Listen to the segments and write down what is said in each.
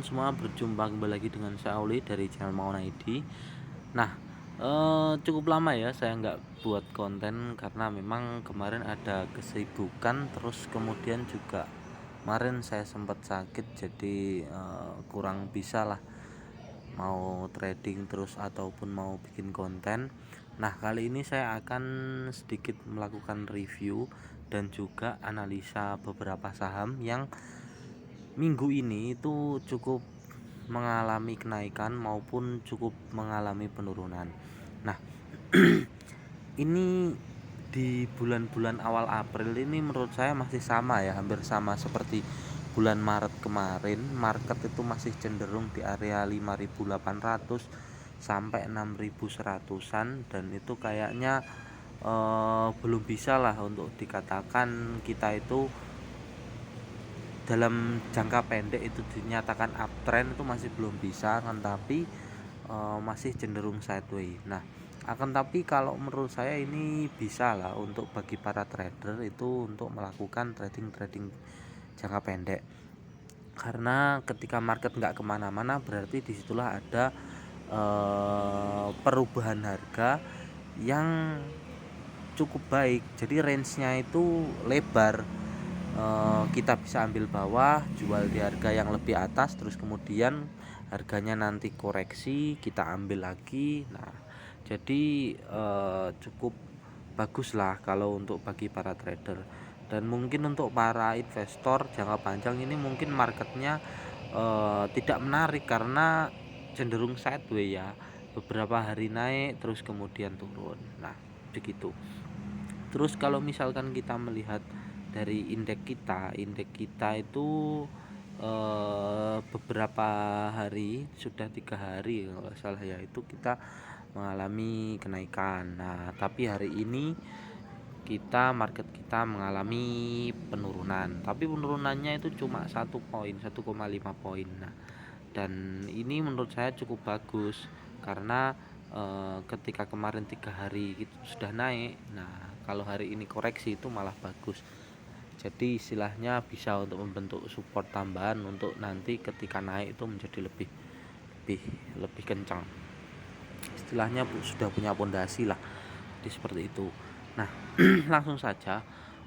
teman-teman semua, berjumpa kembali lagi dengan saya Auli dari channel Maun ID. Nah, cukup lama ya saya nggak buat konten karena memang kemarin ada kesibukan, terus kemudian juga kemarin saya sempat sakit, jadi kurang bisa lah mau trading terus ataupun mau bikin konten. Nah, kali ini saya akan sedikit melakukan review dan juga analisa beberapa saham yang minggu ini itu cukup mengalami kenaikan maupun cukup mengalami penurunan. Nah, ini di bulan-bulan awal April ini menurut saya masih sama ya, hampir sama seperti bulan Maret kemarin. Market itu masih cenderung di area 5.800 sampai 6.100-an, dan itu kayaknya belum bisa lah untuk dikatakan kita itu dalam jangka pendek itu dinyatakan uptrend, itu masih belum bisa kan, tapi masih cenderung sideways. Nah, akan tapi kalau menurut saya ini bisa lah untuk bagi para trader itu untuk melakukan trading jangka pendek, karena ketika market nggak kemana-mana berarti disitulah ada perubahan harga yang cukup baik. Jadi range-nya itu lebar, kita bisa ambil bawah, jual di harga yang lebih atas, terus kemudian harganya nanti koreksi, kita ambil lagi. Nah, jadi cukup bagus lah kalau untuk bagi para trader. Dan mungkin untuk para investor jangka panjang ini mungkin marketnya tidak menarik karena cenderung sideways ya, beberapa hari naik terus kemudian turun. Nah, begitu. Terus kalau misalkan kita melihat dari indeks kita itu beberapa hari, sudah 3 hari kalau nggak salah ya, itu kita mengalami kenaikan. Nah, tapi hari ini market kita mengalami penurunan, tapi penurunannya itu cuma 1 poin, 1,5 poin. Nah, dan ini menurut saya cukup bagus karena ketika kemarin 3 hari itu sudah naik, nah kalau hari ini koreksi itu malah bagus. Jadi istilahnya bisa untuk membentuk support tambahan untuk nanti ketika naik itu menjadi lebih lebih lebih kencang. Istilahnya sudah punya pondasi lah. Jadi seperti itu. Nah, langsung saja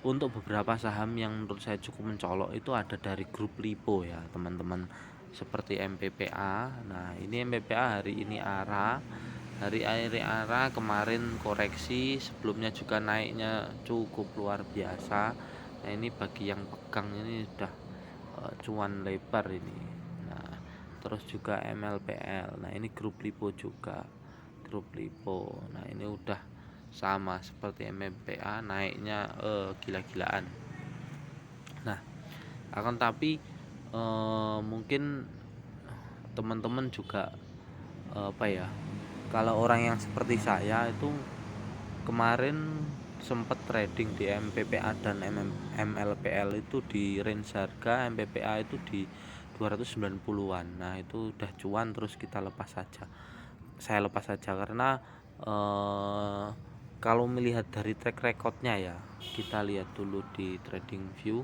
untuk beberapa saham yang menurut saya cukup mencolok itu ada dari grup Lipo ya, teman-teman. Seperti MPPA. Nah, ini MPPA hari ini ARA. Hari ARA kemarin koreksi, sebelumnya juga naiknya cukup luar biasa. Nah, ini bagi yang pegang ini sudah cuan lebar ini. Nah, terus juga MLPL. Nah, ini grup Lipo juga. Grup Lipo. Nah, ini udah sama seperti MMPA, naiknya gila-gilaan. Nah, akan tapi mungkin teman-teman juga apa ya, kalau orang yang seperti saya itu kemarin sempat trading di MPPA dan MLPL itu di range harga MPPA itu di 290-an. Nah, itu udah cuan, terus kita lepas saja. Saya lepas saja karena kalau melihat dari track recordnya ya, kita lihat dulu di TradingView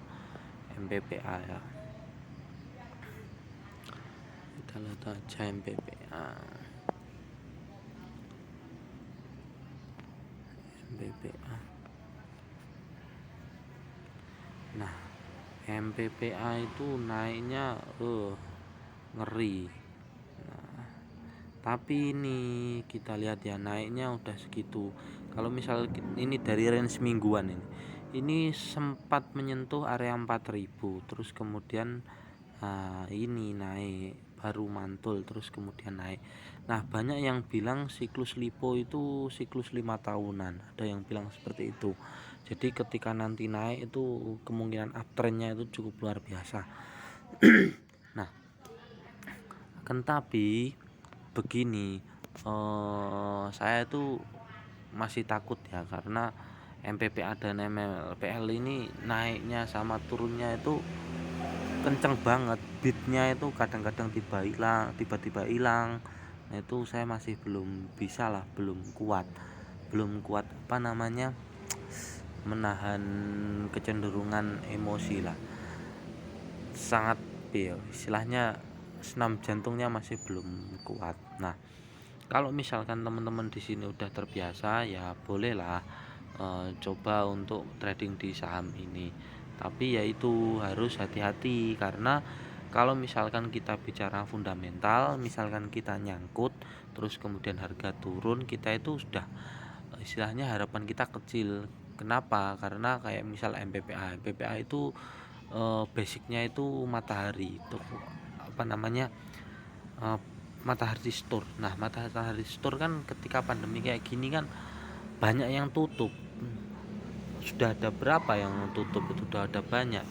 MPPA ya. Kita lihat aja MPPA. Nah, MPPA itu naiknya ngeri. Nah, tapi ini kita lihat ya, naiknya udah segitu. Kalau misal ini dari range mingguan ini sempat menyentuh area 4.000, terus kemudian ini naik, baru mantul terus kemudian naik. Nah, banyak yang bilang siklus Lipo itu siklus 5 tahunan, ada yang bilang seperti itu. Jadi ketika nanti naik itu kemungkinan uptrendnya itu cukup luar biasa. Nah, akan tapi begini, saya itu masih takut ya, karena MPPA dan MLPL ini naiknya sama turunnya itu kenceng banget, beatnya itu kadang-kadang tiba-tiba hilang. Nah, itu saya masih belum bisa lah, belum kuat apa namanya, menahan kecenderungan emosi lah. Sangat istilahnya senam jantungnya masih belum kuat. Nah, kalau misalkan teman-teman di sini udah terbiasa, ya bolehlah coba untuk trading di saham ini. Tapi ya itu harus hati-hati, karena kalau misalkan kita bicara fundamental, misalkan kita nyangkut terus kemudian harga turun, kita itu sudah istilahnya harapan kita kecil. Kenapa? Karena kayak misal MPPA itu basicnya itu matahari, itu apa namanya, eh, matahari store. Nah, matahari store kan ketika pandemi kayak gini kan banyak yang tutup. Sudah ada berapa yang tutup, itu sudah ada banyak.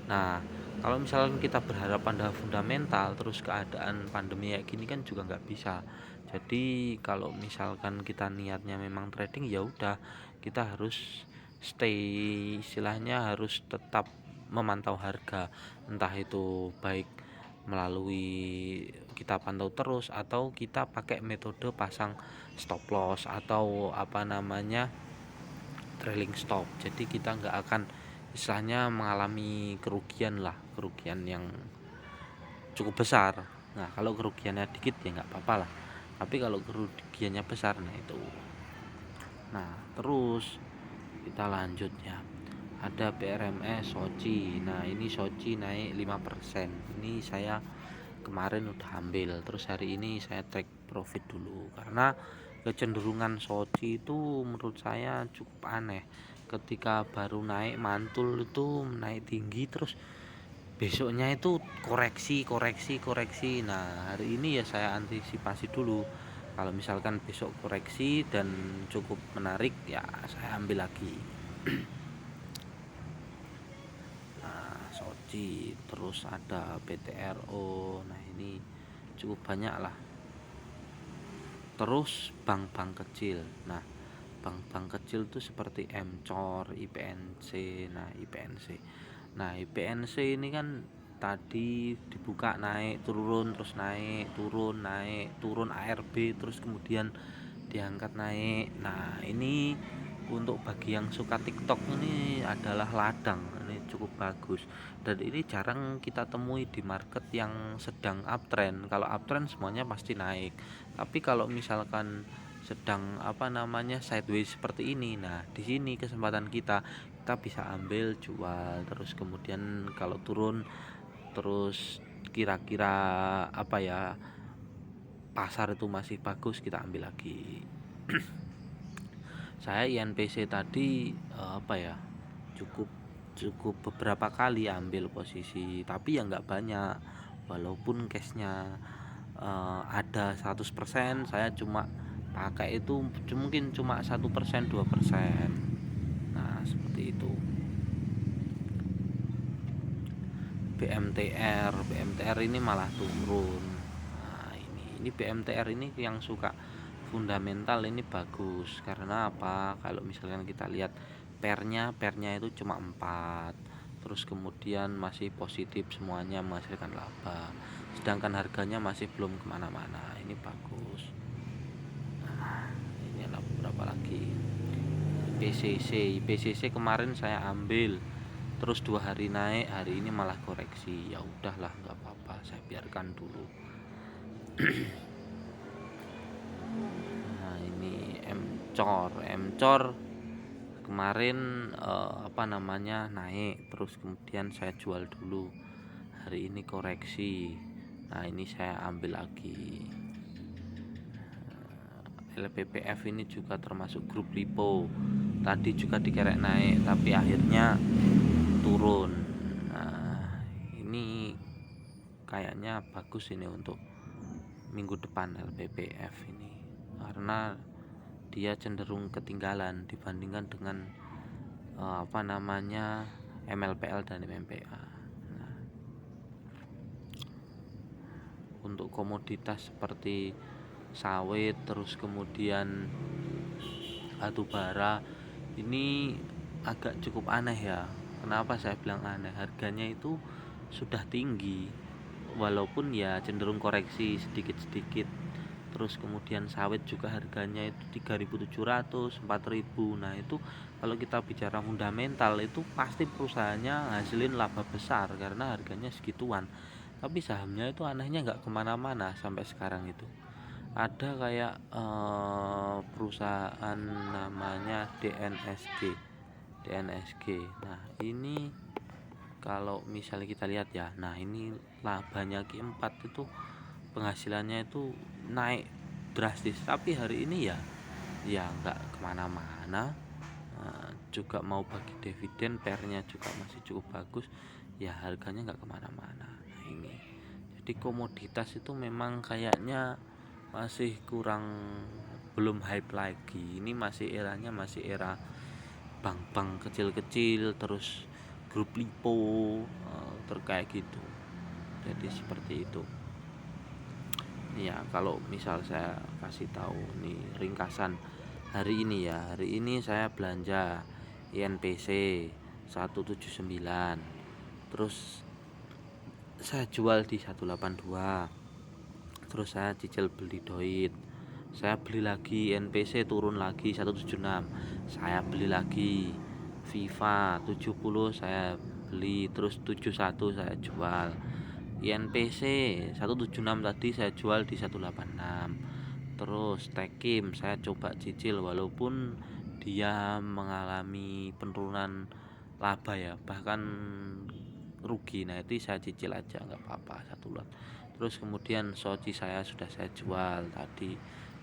Nah, kalau misalnya kita berharap pada fundamental terus keadaan pandemi kayak gini kan juga nggak bisa. Jadi kalau misalkan kita niatnya memang trading, ya udah kita harus stay, istilahnya harus tetap memantau harga, entah itu baik melalui kita pantau terus atau kita pakai metode pasang stop loss atau apa namanya, trailing stop. Jadi kita nggak akan istilahnya mengalami kerugian yang cukup besar. Nah, kalau kerugiannya dikit ya nggak apa-apa lah, tapi kalau kerugiannya besar, nah itu. Nah, terus kita lanjut ya, ada PRMS Soci. Nah, ini Soci naik 5%. Ini saya kemarin udah ambil, terus hari ini saya take profit dulu, karena kecenderungan Soci itu menurut saya cukup aneh. Ketika baru naik mantul itu naik tinggi, terus besoknya itu koreksi. Nah, hari ini ya saya antisipasi dulu, kalau misalkan besok koreksi dan cukup menarik, ya saya ambil lagi. Nah, Soci, terus ada PTRO. Nah, ini cukup banyak lah. Terus bank-bank kecil. Nah, bank-bank kecil tuh seperti MCOR, IPNC. Nah, IPNC ini kan tadi dibuka naik turun, terus naik turun ARB, terus kemudian diangkat naik. Nah, ini untuk bagi yang suka TikTok ini adalah ladang, ini cukup bagus, dan ini jarang kita temui di market yang sedang uptrend. Kalau uptrend semuanya pasti naik, tapi kalau misalkan sedang apa namanya sideways seperti ini, nah di sini kesempatan kita bisa ambil jual, terus kemudian kalau turun terus kira-kira apa ya, pasar itu masih bagus, kita ambil lagi. Saya INPC tadi apa ya, cukup cukup beberapa kali ambil posisi, tapi ya nggak banyak. Walaupun cashnya ada 100%, saya cuma pakai itu mungkin cuma 1%, 2%. Nah, seperti itu. BMTR ini malah turun. Nah, ini BMTR ini yang suka fundamental ini bagus, karena apa? Kalau misalkan kita lihat pernya itu cuma 4, terus kemudian masih positif, semuanya menghasilkan laba, sedangkan harganya masih belum kemana-mana. Ini bagus. Nah, ini ada beberapa lagi. PCC kemarin saya ambil, terus 2 hari naik, hari ini malah koreksi. Ya udahlah, nggak apa-apa, saya biarkan dulu. Nah, ini MCOR kemarin apa namanya naik, terus kemudian saya jual dulu, hari ini koreksi. Nah, ini saya ambil lagi. LPPF ini juga termasuk grup lipo, tadi juga dikerek naik tapi akhirnya turun. Nah, ini kayaknya bagus ini untuk minggu depan LPPF ini, karena dia cenderung ketinggalan dibandingkan dengan apa namanya MLPL dan MMPA. Nah, untuk komoditas seperti sawit, terus kemudian batu bara, ini agak cukup aneh ya. Kenapa saya bilang aneh? Harganya itu sudah tinggi, walaupun ya cenderung koreksi sedikit-sedikit. Terus kemudian sawit juga harganya itu 3.700, 4.000. Nah, itu kalau kita bicara fundamental itu pasti perusahaannya hasilin laba besar karena harganya segituan. tapi sahamnya itu anehnya nggak kemana-mana sampai sekarang itu. Ada kayak perusahaan namanya DNSG. Nah ini kalau misalnya kita lihat ya, nah ini labanya Q4 itu penghasilannya itu naik drastis, tapi hari ini ya nggak kemana-mana. Juga mau bagi dividen, pernya juga masih cukup bagus, ya harganya nggak kemana-mana. Nah ini jadi komoditas itu memang kayaknya masih kurang, belum hype lagi. Ini masih eranya masih era bank-bank kecil-kecil, terus grup lipo, terkait gitu. Jadi seperti itu ya. Kalau misal saya kasih tahu nih ringkasan hari ini ya, hari ini saya belanja INPC 179, terus saya jual di 182, terus saya cicil beli doit, saya beli lagi NPC turun lagi 176, saya beli lagi FIFA 70, saya beli, terus 71 saya jual. INPC 176 tadi saya jual di 186. Terus Tekim saya coba cicil, walaupun dia mengalami penurunan laba ya, bahkan rugi. Nah itu saya cicil aja nggak apa-apa, satu lot. Terus kemudian Soci sudah saya jual tadi.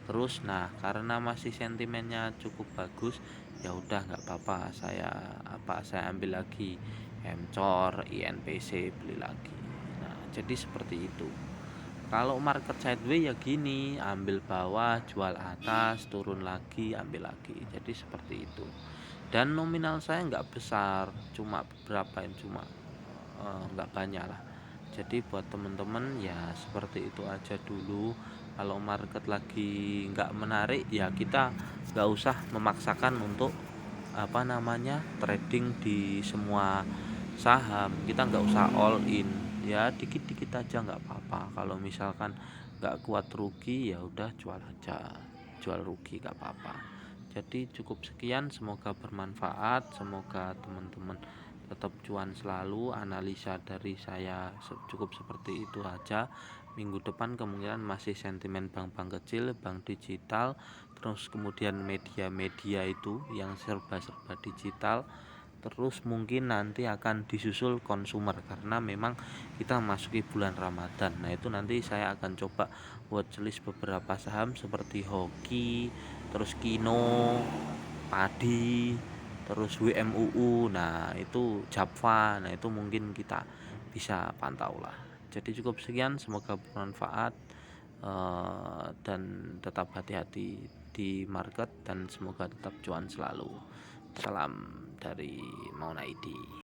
Terus nah karena masih sentimennya cukup bagus, ya udah nggak apa-apa, saya ambil lagi Mcor, INPC beli lagi. Nah jadi seperti itu. Kalau market sideways ya gini, ambil bawah, jual atas, turun lagi, ambil lagi. Jadi seperti itu. Dan nominal saya nggak besar, cuma beberapa yang cuma nggak banyak lah. Jadi buat temen-temen ya seperti itu aja dulu. Kalau market lagi nggak menarik ya kita nggak usah memaksakan untuk trading di semua saham. Kita nggak usah all in, ya dikit-dikit aja nggak apa-apa. Kalau misalkan nggak kuat rugi ya udah jual aja, jual rugi nggak apa-apa. Jadi cukup sekian, semoga bermanfaat, semoga teman-teman tetap cuan selalu. Analisa dari saya cukup seperti itu aja. Minggu depan kemungkinan masih sentimen bank-bank kecil, bank digital, terus kemudian media-media itu yang serba-serba digital. Terus mungkin nanti akan disusul konsumer karena memang kita masuki bulan Ramadan. Nah itu nanti saya akan coba watchlist beberapa saham seperti Hoki, terus Kino, Padi, terus WMUU. Nah itu Japfa. Nah itu mungkin kita bisa pantau lah. Jadi cukup sekian, semoga bermanfaat, dan tetap hati-hati di market, dan semoga tetap cuan selalu. Salam dari Mauna ID.